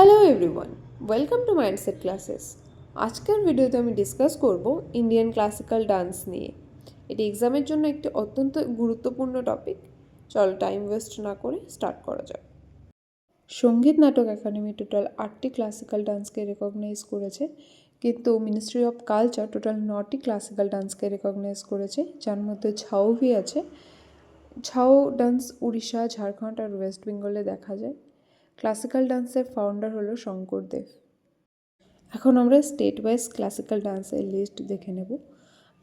Hello everyone, welcome to mindset classes. আজকের ভিডিওতে আমি ডিসকাস করব ইন্ডিয়ান ক্লাসিক্যাল ডান্স নিয়ে। এটি এক্সামের জন্য একটি অত্যন্ত গুরুত্বপূর্ণ টপিক। চলো টাইম ওয়েস্ট না করে স্টার্ট করা যাক। সঙ্গীত নাটক একাডেমি টোটাল 8টি ক্লাসিক্যাল ডান্সকে রেকগনাইজ করেছে, কিন্তু মিনিস্ট্রি অফ কালচার টোটাল 9টি ক্লাসিক্যাল ডান্সকে রেকগনাইজ করেছে, যার মধ্যে ছাউ ভি আছে। ছাউ ডান্স উড়িষ্যা, ঝাড়খণ্ড আর ওয়েস্ট বেঙ্গলে দেখা যায়। ক্লাসিক্যাল ডান্সের ফাউন্ডার হলো শঙ্করদেব। এখন আমরা স্টেট ওয়াইজ ক্লাসিক্যাল ডান্সের লিস্ট দেখে নেব।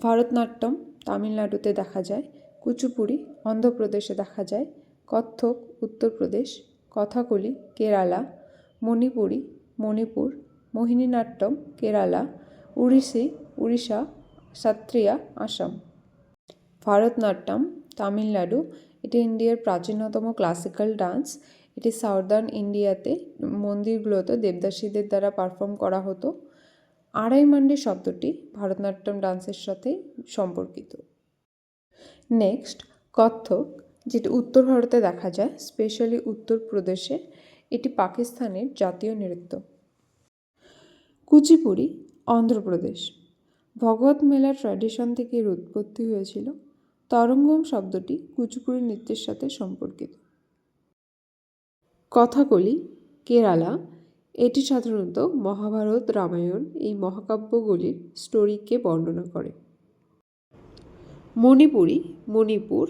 ভারতনাট্যম তামিলনাড়ুতে দেখা যায়, কুচিপুড়ি অন্ধ্রপ্রদেশে দেখা যায়, কত্থক উত্তরপ্রদেশ, কথাকলি কেরালা, মণিপুরি মণিপুর, মোহিনীনাট্যম কেরালা, উড়িষ্যি উড়িষ্যা, সত্রিয়া আসাম। ভারতনাট্যম তামিলনাড়ু, এটি ইন্ডিয়ার প্রাচীনতম ক্লাসিক্যাল ডান্স। এটি সাউদার্ন ইন্ডিয়াতে মন্দিরগুলোতে দেবদাসীদের দ্বারা পারফর্ম করা হতো। আড়াই মান্ডি শব্দটি ভারতনাট্যম ডান্সের সাথে সম্পর্কিত। নেক্সট কত্থক, যেটি উত্তর ভারতে দেখা যায়, স্পেশালি উত্তরপ্রদেশে। এটি পাকিস্তানের জাতীয় নৃত্য। কুচিপুড়ি অন্ধ্রপ্রদেশ। ভগবত মেলা ট্র্যাডিশন থেকে এর উৎপত্তি হয়েছিল। তরঙ্গম শব্দটি কুচিপুড়ি নৃত্যের সাথে সম্পর্কিত। কথাকলি কেরালা, এটি সাধারণত মহাভারত রামায়ণ এই মহাকাব্যগুলির স্টোরিকে বর্ণনা করে। মণিপুরি মণিপুর,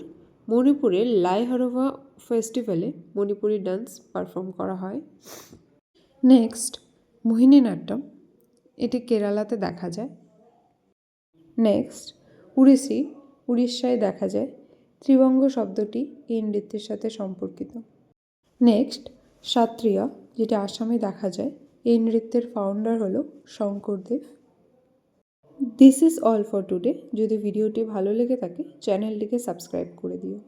মণিপুরের লাইহারোভা ফেস্টিভ্যালে মণিপুরি ডান্স পারফর্ম করা হয়। নেক্সট মোহিনীনাট্যম, এটি কেরালাতে দেখা যায়। নেক্সট উড়িষ্যি, উড়িষ্যায় দেখা যায়। ত্রিবঙ্গ শব্দটি এই নৃত্যের সাথে সম্পর্কিত। নেক্সট সত্রিয়া, যেটা আসামে দেখা যায়। এই নৃত্যের ফাউন্ডার হলো Sankardev. This is all for today. যদি ভিডিওটি ভালো লেগে থাকে চ্যানেলটিকে সাবস্ক্রাইব করে দিও।